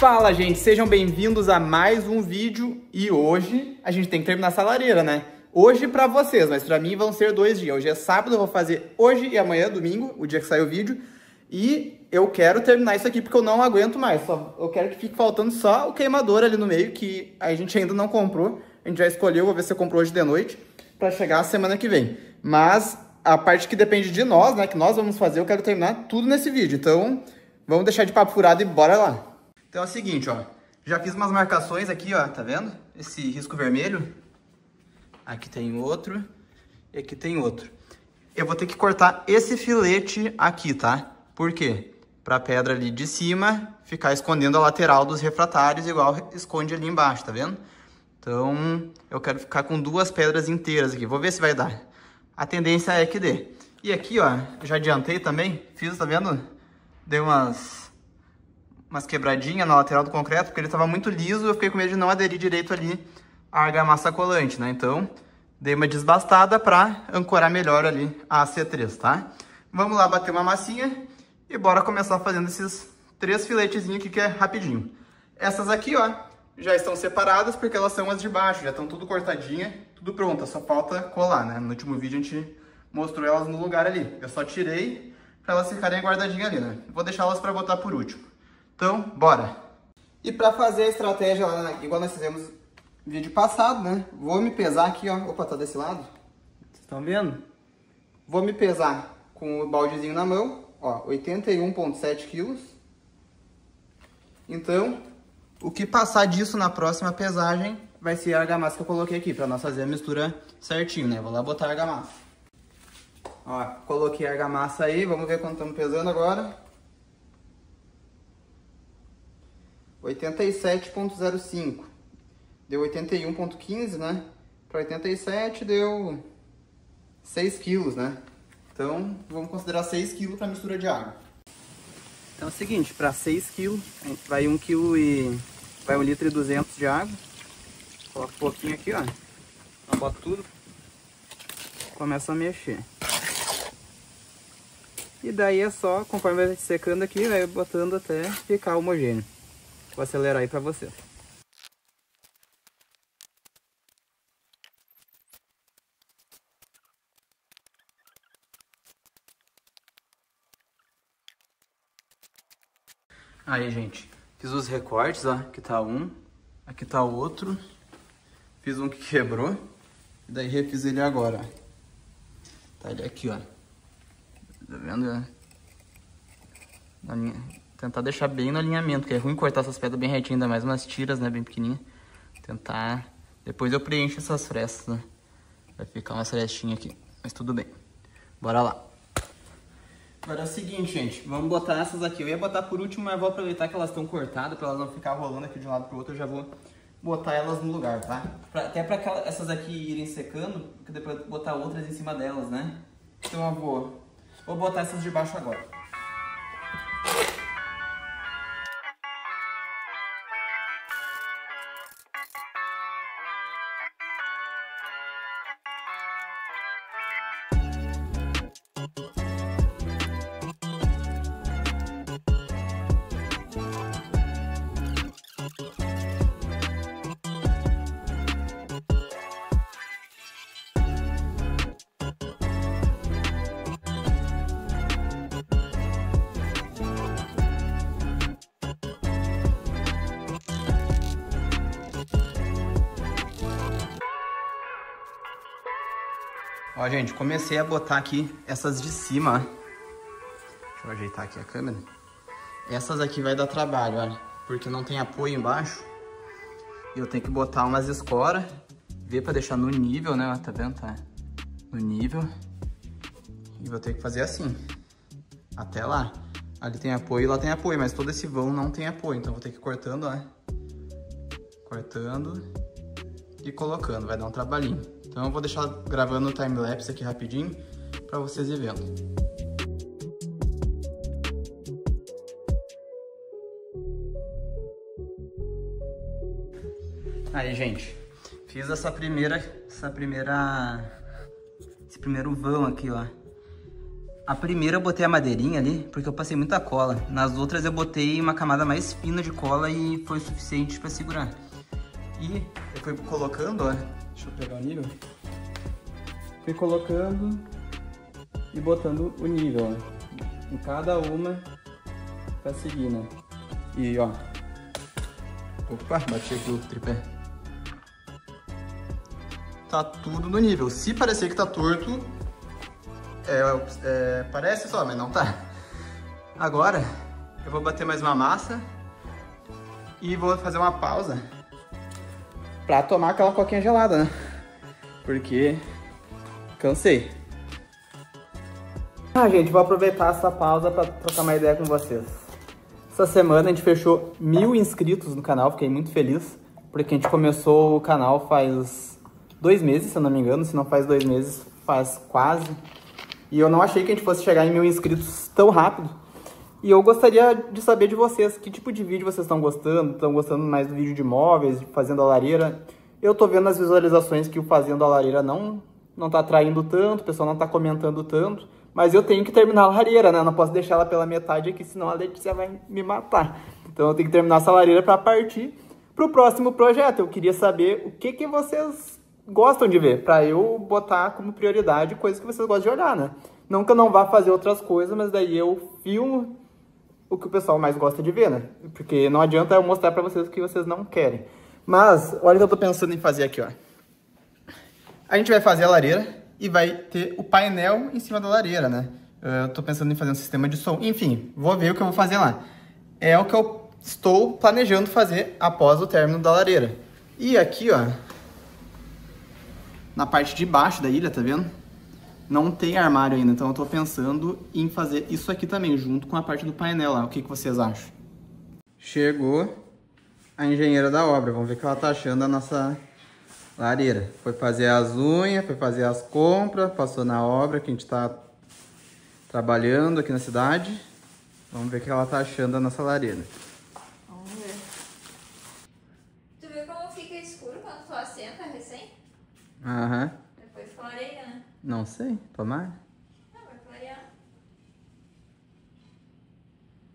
Fala, gente, sejam bem-vindos a mais um vídeo e hoje a gente tem que terminar essa lareira, né? Hoje pra vocês, mas pra mim vão ser 2 dias. Hoje é sábado, eu vou fazer hoje e amanhã, domingo, o dia que sair o vídeo. E eu quero terminar isso aqui porque eu não aguento mais. Eu quero que fique faltando só o queimador ali no meio, que a gente ainda não comprou. A gente já escolheu, vou ver se eu compro hoje de noite, pra chegar a semana que vem. Mas a parte que depende de nós, né, que nós vamos fazer, eu quero terminar tudo nesse vídeo. Então, vamos deixar de papo furado e bora lá. Então é o seguinte, ó. Já fiz umas marcações aqui, ó, tá vendo? Esse risco vermelho. Aqui tem outro. E aqui tem outro. Eu vou ter que cortar esse filete aqui, tá? Por quê? Pra pedra ali de cima ficar escondendo a lateral dos refratários, igual esconde ali embaixo, tá vendo? Então, eu quero ficar com 2 pedras inteiras aqui. Vou ver se vai dar. A tendência é que dê. E aqui, ó, já adiantei também. Fiz, tá vendo? Dei umas quebradinhas na lateral do concreto, porque ele estava muito liso, eu fiquei com medo de não aderir direito ali a argamassa colante, né? Então, dei uma desbastada para ancorar melhor ali a AC3, tá? Vamos lá bater uma massinha e bora começar fazendo esses 3 filetezinhos aqui, que é rapidinho. Essas aqui, ó, já estão separadas porque elas são as de baixo, já estão tudo cortadinha, tudo pronta, só falta colar, né? No último vídeo a gente mostrou elas no lugar ali. Eu só tirei para elas ficarem guardadinhas ali, né? Vou deixar elas para botar por último. Então, bora! E para fazer a estratégia lá, igual nós fizemos no vídeo passado, né? Vou me pesar aqui, ó. Opa, tá desse lado. Vocês estão vendo? Vou me pesar com o baldezinho na mão, ó, 81,7 quilos. Então, o que passar disso na próxima pesagem vai ser a argamassa que eu coloquei aqui, para nós fazer a mistura certinho, né? Vou lá botar a argamassa. Ó, coloquei a argamassa aí, vamos ver quanto estamos pesando agora. 87,05. Deu 81,15, né? Para 87 deu 6 quilos, né? Então, vamos considerar 6 quilos para mistura de água. Então é o seguinte, para 6 quilos, a gente vai 1 litro e 200 de água. Coloca um pouquinho aqui, ó. Então, bota tudo. Começa a mexer. E daí é só, conforme vai secando aqui, vai botando até ficar homogêneo. Vou acelerar aí pra vocês. Aí, gente, fiz os recortes, ó. Aqui tá um, aqui tá o outro. Fiz um que quebrou. E daí refiz ele agora, ó. Tá ele aqui, ó. Tá vendo, ó? Na linha. Tentar deixar bem no alinhamento, porque é ruim cortar essas pedras bem retinho, ainda mais umas tiras, né, bem pequenininhas. Tentar... Depois eu preencho essas frestas, né? Vai ficar umas frestinhas aqui, mas tudo bem. Bora lá. Agora é o seguinte, gente, vamos botar essas aqui. Eu ia botar por último, mas vou aproveitar que elas estão cortadas, para elas não ficar rolando aqui de um lado pro outro, eu já vou botar elas no lugar, tá? Até para essas aqui irem secando, porque depois eu vou botar outras em cima delas, né? Então eu vou botar essas de baixo agora. Ó, gente, comecei a botar aqui essas de cima, ó. Deixa eu ajeitar aqui a câmera. Essas aqui vai dar trabalho, olha, porque não tem apoio embaixo. E eu tenho que botar umas escoras, ver pra deixar no nível, né, ó, tá vendo? Tá no nível. E vou ter que fazer assim, até lá. Ali tem apoio e lá tem apoio, mas todo esse vão não tem apoio, então vou ter que ir cortando, ó. Cortando e colocando, vai dar um trabalhinho. Então eu vou deixar gravando o time-lapse aqui rapidinho para vocês ir vendo. Aí, gente, fiz esse primeiro vão aqui, ó. A primeira eu botei a madeirinha ali, porque eu passei muita cola. Nas outras eu botei uma camada mais fina de cola e foi o suficiente pra segurar. E eu fui colocando, ó, deixa eu pegar o nível. Fui colocando e botando o nível, ó, em cada uma pra seguir, né? E, ó, opa, bati aqui o tripé. Tá tudo no nível. Se parecer que tá torto, parece só, mas não tá. Agora, eu vou bater mais uma massa e vou fazer uma pausa pra tomar aquela coquinha gelada, né? Porque cansei. Gente, vou aproveitar essa pausa pra trocar uma ideia com vocês. Essa semana a gente fechou 1000 inscritos no canal, fiquei muito feliz, porque a gente começou o canal faz 2 meses, se eu não me engano, se não faz 2 meses, faz quase. E eu não achei que a gente fosse chegar em 1000 inscritos tão rápido. E eu gostaria de saber de vocês, que tipo de vídeo vocês estão gostando? Estão gostando mais do vídeo de móveis, de fazendo a lareira? Eu tô vendo nas visualizações que o fazendo a lareira não tá atraindo tanto, o pessoal não tá comentando tanto. Mas eu tenho que terminar a lareira, né? Eu não posso deixar ela pela metade aqui, senão a Letícia vai me matar. Então eu tenho que terminar essa lareira para partir pro próximo projeto. Eu queria saber o que vocês gostam de ver, para eu botar como prioridade coisas que vocês gostam de olhar, né? Não que eu não vá fazer outras coisas, mas daí eu filmo o que o pessoal mais gosta de ver, né? Porque não adianta eu mostrar para vocês o que vocês não querem. Mas, olha o que eu tô pensando em fazer aqui, ó. A gente vai fazer a lareira e vai ter o painel em cima da lareira, né? Eu tô pensando em fazer um sistema de som. Enfim, vou ver o que eu vou fazer lá. É o que eu estou planejando fazer após o término da lareira. E aqui, ó, na parte de baixo da ilha, tá vendo? Não tem armário ainda, então eu tô pensando em fazer isso aqui também, junto com a parte do painel lá. O que vocês acham? Chegou a engenheira da obra. Vamos ver o que ela tá achando da nossa lareira. Foi fazer as unhas, foi fazer as compras, passou na obra que a gente tá trabalhando aqui na cidade. Vamos ver o que ela tá achando da nossa lareira. Vamos ver. Tu viu como fica escuro quando tu assenta recém? Aham. Depois clareia, né? Não sei, tomar. Não, vai clarear.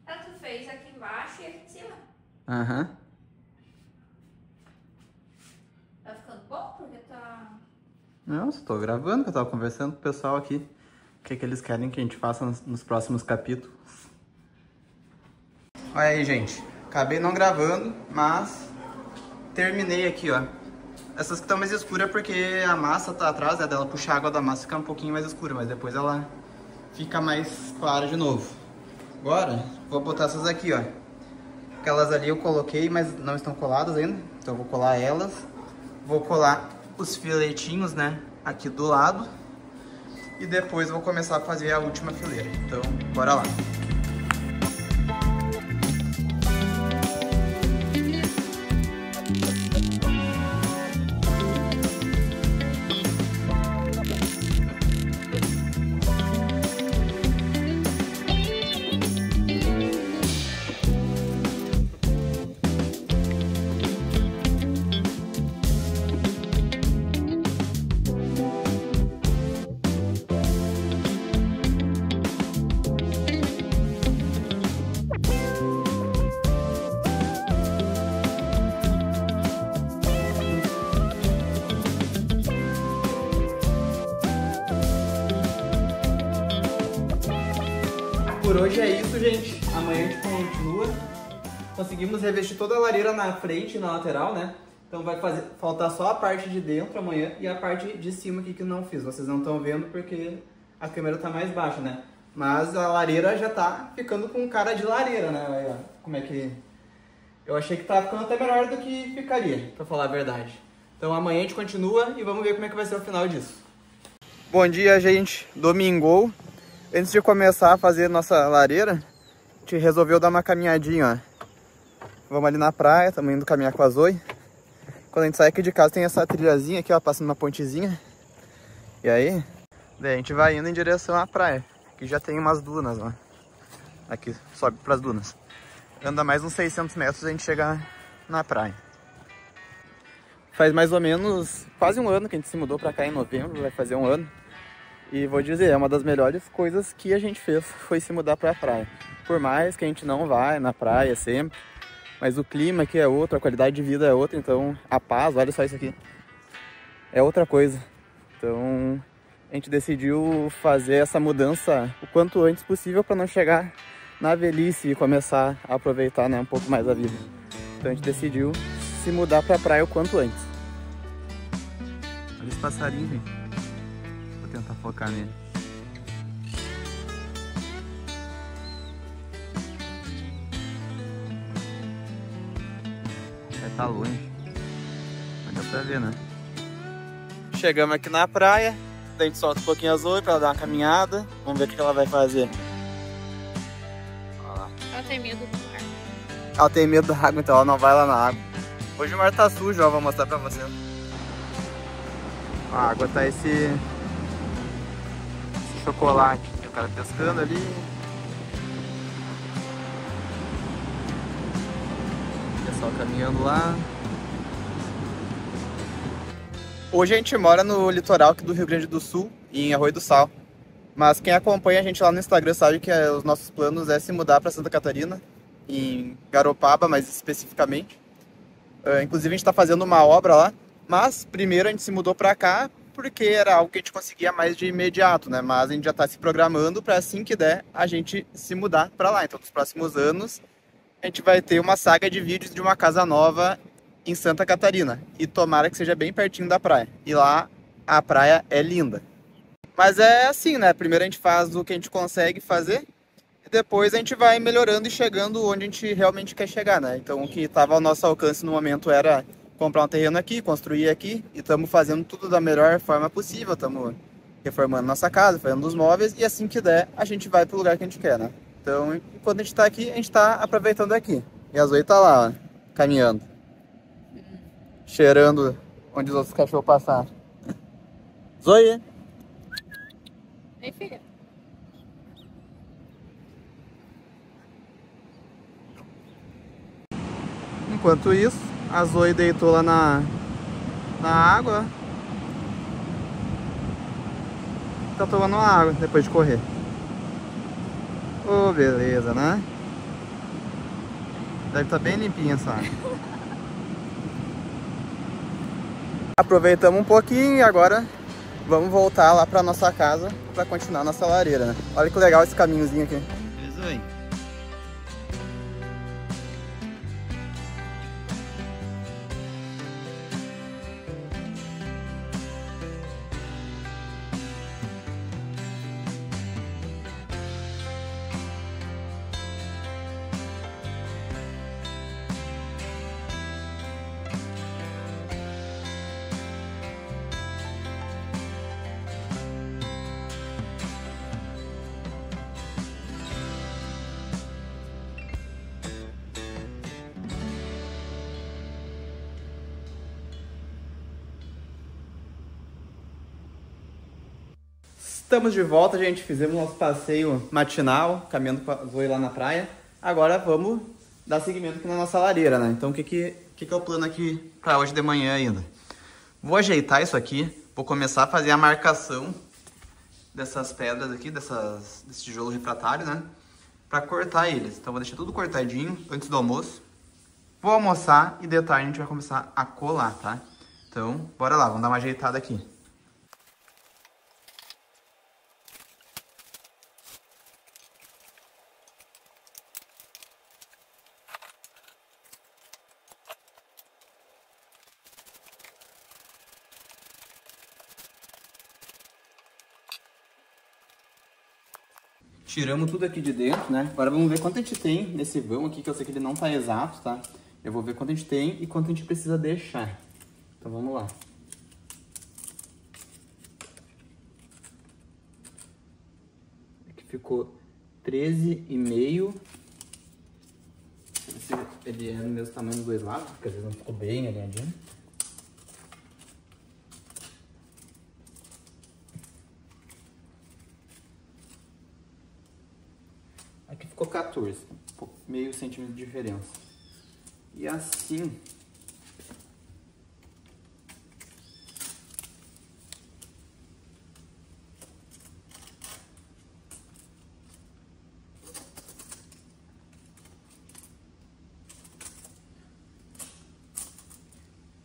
Ah, tu fez aqui embaixo e aqui em cima. Aham. Tá ficando bom? Porque tá... Não, só tô gravando, que eu tava conversando com o pessoal aqui. O que eles querem que a gente faça nos próximos capítulos. Olha aí, gente. Acabei não gravando, mas terminei aqui, ó. Essas que estão mais escuras é porque a massa tá atrás, né? Dela puxar a água da massa fica um pouquinho mais escura, mas depois ela fica mais clara de novo. Agora, vou botar essas aqui, ó. Aquelas ali eu coloquei, mas não estão coladas ainda. Então eu vou colar elas. Vou colar os filetinhos, né? Aqui do lado. E depois vou começar a fazer a última fileira. Então, bora lá. Por hoje é isso, gente. Amanhã a gente continua. Conseguimos revestir toda a lareira na frente e na lateral, né? Então vai faltar só a parte de dentro amanhã e a parte de cima aqui que eu não fiz. Vocês não estão vendo porque a câmera tá mais baixa, né? Mas a lareira já tá ficando com cara de lareira, né? Aí, ó, como é que... Eu achei que tá ficando até melhor do que ficaria, pra falar a verdade. Então amanhã a gente continua e vamos ver como é que vai ser o final disso. Bom dia, gente. Domingou. Antes de começar a fazer nossa lareira, a gente resolveu dar uma caminhadinha, ó. Vamos ali na praia, estamos indo caminhar com a Zoe. Quando a gente sai aqui de casa tem essa trilhazinha aqui, ó, passando uma pontezinha. E aí, daí a gente vai indo em direção à praia. Aqui já tem umas dunas, ó. Aqui, sobe pras dunas. Anda mais uns 600 metros a gente chega na praia. Faz mais ou menos quase um ano que a gente se mudou pra cá em novembro, vai fazer um ano. E vou dizer, é uma das melhores coisas que a gente fez, foi se mudar pra praia. Por mais que a gente não vai na praia sempre, mas o clima aqui é outro, a qualidade de vida é outra, então a paz, olha só isso aqui, é outra coisa. Então a gente decidiu fazer essa mudança o quanto antes possível para não chegar na velhice e começar a aproveitar, né, um pouco mais a vida. Então a gente decidiu se mudar pra praia o quanto antes. Olha esse passarinho, gente. Vou tentar focar nele. Vai estar longe. Mas dá pra ver, né? Chegamos aqui na praia. Daí a gente solta um pouquinho a Zoe pra ela dar uma caminhada. Vamos ver o que ela vai fazer. Olha lá. Ela tem medo do mar. Ela tem medo da água, então ela não vai lá na água. Hoje o mar tá sujo, ó. Vou mostrar pra você. A água tá esse chocolate. Tem o cara pescando ali. O pessoal caminhando lá. Hoje a gente mora no litoral aqui do Rio Grande do Sul, em Arroio do Sal. Mas quem acompanha a gente lá no Instagram sabe que os nossos planos é se mudar para Santa Catarina, em Garopaba, mais especificamente. Inclusive a gente está fazendo uma obra lá, mas primeiro a gente se mudou para cá porque era algo que a gente conseguia mais de imediato, né? Mas a gente já está se programando para assim que der a gente se mudar para lá. Então nos próximos anos a gente vai ter uma saga de vídeos de uma casa nova em Santa Catarina, e tomara que seja bem pertinho da praia. E lá a praia é linda. Mas é assim, né? Primeiro a gente faz o que a gente consegue fazer e depois a gente vai melhorando e chegando onde a gente realmente quer chegar, né? Então o que estava ao nosso alcance no momento era comprar um terreno aqui, construir aqui, e estamos fazendo tudo da melhor forma possível. Estamos reformando nossa casa, fazendo os móveis, e assim que der a gente vai para o lugar que a gente quer, né? Então enquanto a gente está aqui, a gente está aproveitando aqui. E a Zoe tá lá, ó, caminhando. Cheirando onde os outros cachorros passaram. Zoe! Ei, filha. Enquanto isso, a Zoe deitou lá na água. Tá tomando água depois de correr. Oh, beleza, né? Deve estar bem limpinha essa água. Aproveitamos um pouquinho e agora vamos voltar lá pra nossa casa pra continuar nossa lareira, né? Olha que legal esse caminhozinho aqui. Beleza, aí. Estamos de volta, gente. Fizemos nosso passeio matinal, caminhando com a Zoe lá na praia. Agora vamos dar seguimento aqui na nossa lareira, né? Então o que é o plano aqui para hoje de manhã ainda? Vou ajeitar isso aqui, vou começar a fazer a marcação dessas pedras aqui, desse tijolo refratário, né? Para cortar eles. Então vou deixar tudo cortadinho antes do almoço. Vou almoçar e de tarde a gente vai começar a colar, tá? Então bora lá, vamos dar uma ajeitada aqui. Tiramos tudo aqui de dentro, né? Agora vamos ver quanto a gente tem nesse vão aqui, que eu sei que ele não tá exato, tá? Eu vou ver quanto a gente tem e quanto a gente precisa deixar. Então vamos lá. Aqui ficou 13,5. Se ele é no mesmo tamanho dos dois lados, porque às vezes não ficou bem alinhadinho. Aqui ficou 14, meio centímetro de diferença. E assim,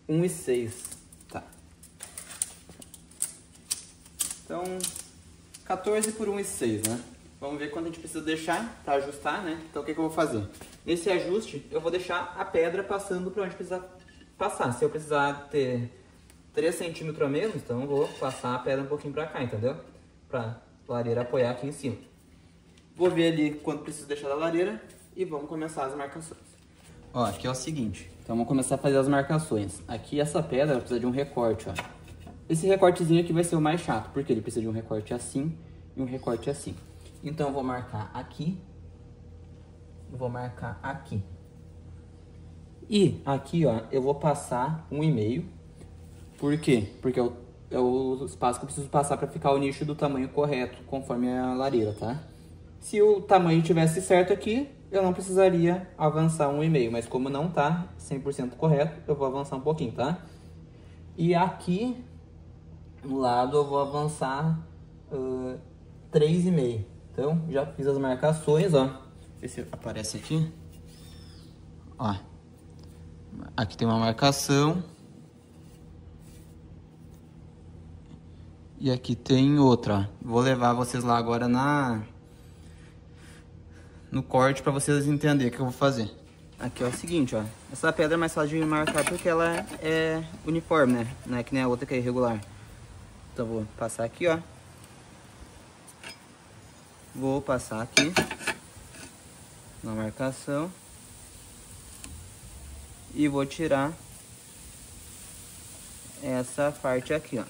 1,6. Tá. Então, 14 por 1,6, né? Vamos ver quanto a gente precisa deixar para ajustar, né? Então, o que eu vou fazer? Nesse ajuste, eu vou deixar a pedra passando para onde precisa passar. Se eu precisar ter 3 centímetros a menos, então eu vou passar a pedra um pouquinho para cá, entendeu? Para a lareira apoiar aqui em cima. Vou ver ali quanto preciso deixar da lareira e vamos começar as marcações. Ó, aqui é o seguinte. Então, vamos começar a fazer as marcações. Aqui, essa pedra precisa de um recorte, ó. Esse recortezinho aqui vai ser o mais chato, porque ele precisa de um recorte assim e um recorte assim. Então, eu vou marcar aqui. Vou marcar aqui. E aqui, ó, eu vou passar 1,5. Por quê? Porque é o espaço que eu preciso passar para ficar o nicho do tamanho correto, conforme a lareira, tá? Se o tamanho tivesse certo aqui, eu não precisaria avançar 1,5. Mas como não tá 100% correto, eu vou avançar um pouquinho, tá? E aqui, no lado, eu vou avançar 3,5. Então, já fiz as marcações, ó. Ver se aparece aqui. Ó. Aqui tem uma marcação. E aqui tem outra, ó. Vou levar vocês lá agora no corte para vocês entenderem o que eu vou fazer. Aqui é o seguinte, ó. Essa pedra é mais fácil de marcar porque ela é uniforme, né? Não é que nem a outra que é irregular. Então, vou passar aqui, ó. Vou passar aqui na marcação e vou tirar essa parte aqui, ó.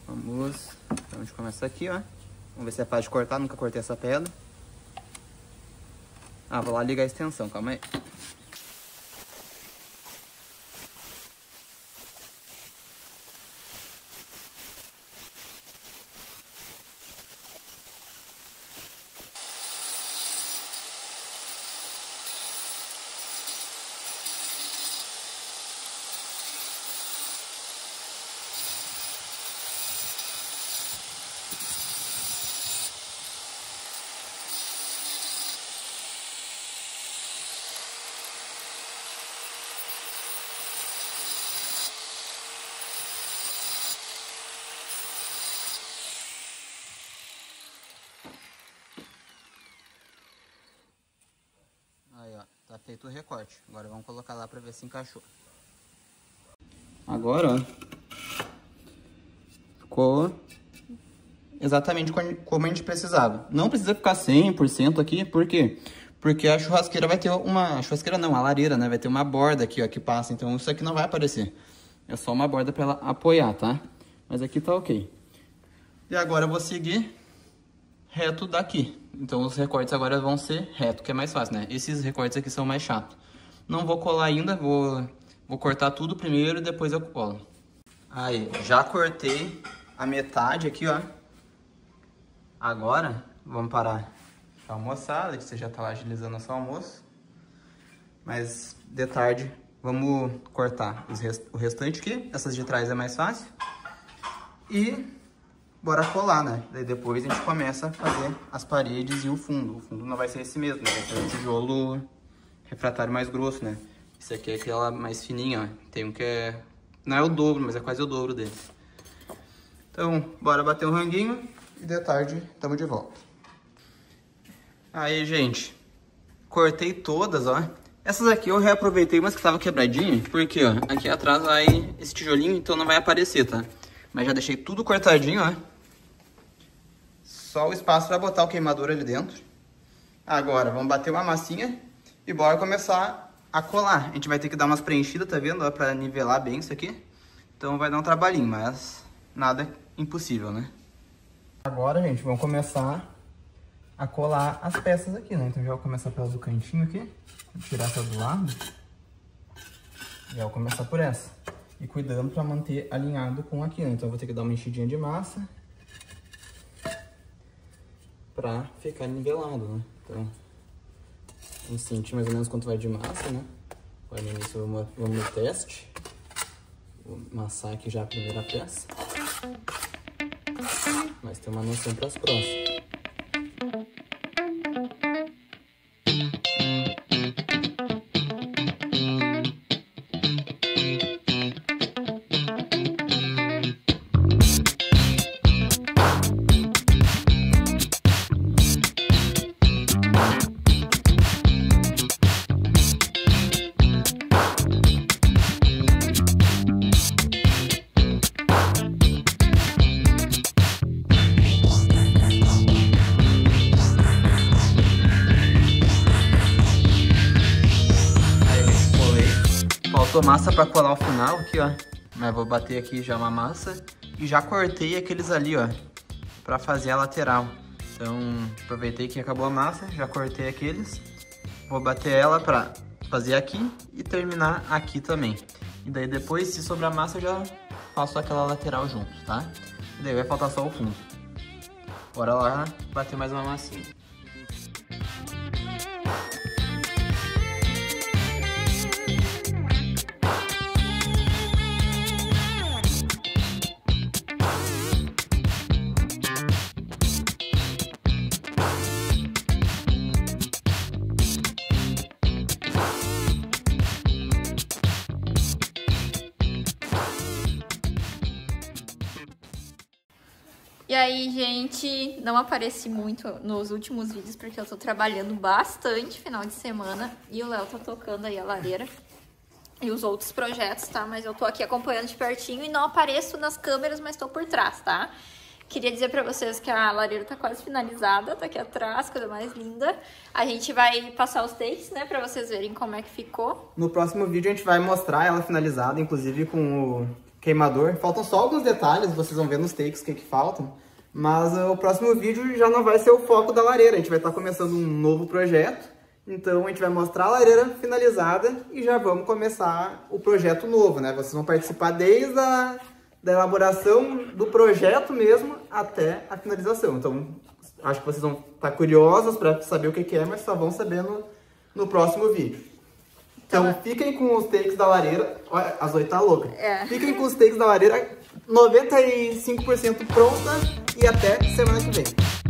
Vamos, então a gente começa aqui, ó. Vamos ver se é fácil de cortar, nunca cortei essa pedra. Ah, vou lá ligar a extensão, calma aí. Aí, ó, tá feito o recorte. Agora vamos colocar lá pra ver se encaixou. Agora, ó, ficou exatamente como a gente precisava. Não precisa ficar 100% aqui, por quê? Porque a churrasqueira vai ter uma... A churrasqueira não, a lareira, né? Vai ter uma borda aqui, ó, que passa. Então isso aqui não vai aparecer. É só uma borda pra ela apoiar, tá? Mas aqui tá ok. E agora eu vou seguir reto daqui. Então os recortes agora vão ser reto, que é mais fácil, né? Esses recortes aqui são mais chatos. Não vou colar ainda, vou cortar tudo primeiro e depois eu colo. Aí, já cortei a metade aqui, ó. Agora, vamos parar a almoçada, que você já tá lá agilizando o seu almoço. Mas, de tarde, vamos cortar o restante aqui. Essas de trás é mais fácil. E bora colar, né? Daí depois a gente começa a fazer as paredes e o fundo. O fundo não vai ser esse mesmo, né? Vai ser um tijolo refratário mais grosso, né? Esse aqui é aquela mais fininha, ó. Tem um que é... Não é o dobro, mas é quase o dobro dele. Então, bora bater um ranguinho e de tarde tamo de volta. Aí, gente, cortei todas, ó. Essas aqui eu reaproveitei umas que estavam quebradinhas, porque, ó, aqui atrás vai esse tijolinho, então não vai aparecer, tá? Mas já deixei tudo cortadinho, ó. Só o espaço para botar o queimador ali dentro. Agora, vamos bater uma massinha e bora começar a colar. A gente vai ter que dar umas preenchidas, tá vendo? Ó, pra nivelar bem isso aqui. Então vai dar um trabalhinho, mas nada impossível, né? Agora, gente, vamos começar a colar as peças aqui, né? Então já vou começar pelas do cantinho aqui. Vou tirar essa do lado. Já vou começar por essa. E cuidando para manter alinhado com aqui, né? Então eu vou ter que dar uma enchidinha de massa pra ficar nivelado, né? Então, vamos sentir mais ou menos quanto vai de massa, né? Agora no início vamos no teste. Vou amassar aqui já a primeira peça. Mas tem uma noção para as próximas. Faltou massa pra colar o final aqui, ó. Mas vou bater aqui já uma massa. E já cortei aqueles ali, ó, pra fazer a lateral. Então, aproveitei que acabou a massa, já cortei aqueles. Vou bater ela pra fazer aqui e terminar aqui também. E daí depois, se sobrar massa, eu já faço aquela lateral junto, tá? E daí vai faltar só o fundo. Bora lá bater mais uma massinha. E aí, gente, não apareci muito nos últimos vídeos porque eu tô trabalhando bastante final de semana e o Léo tá tocando aí a lareira e os outros projetos, tá? Mas eu tô aqui acompanhando de pertinho e não apareço nas câmeras, mas tô por trás, tá? Queria dizer pra vocês que a lareira tá quase finalizada, tá aqui atrás, coisa mais linda. A gente vai passar os takes, né, pra vocês verem como é que ficou. No próximo vídeo a gente vai mostrar ela finalizada, inclusive com o queimador. Faltam só alguns detalhes, vocês vão ver nos takes o que faltam. Mas o próximo vídeo já não vai ser o foco da lareira. A gente vai estar começando um novo projeto. Então a gente vai mostrar a lareira finalizada e já vamos começar o projeto novo, né? Vocês vão participar desde da elaboração do projeto mesmo até a finalização. Então acho que vocês vão estar curiosos para saber o que é, mas só vão saber no próximo vídeo. Então fiquem com os takes da lareira. Olha, a Zoe tá louca. Fiquem com os takes da lareira 95% pronta e até semana que vem.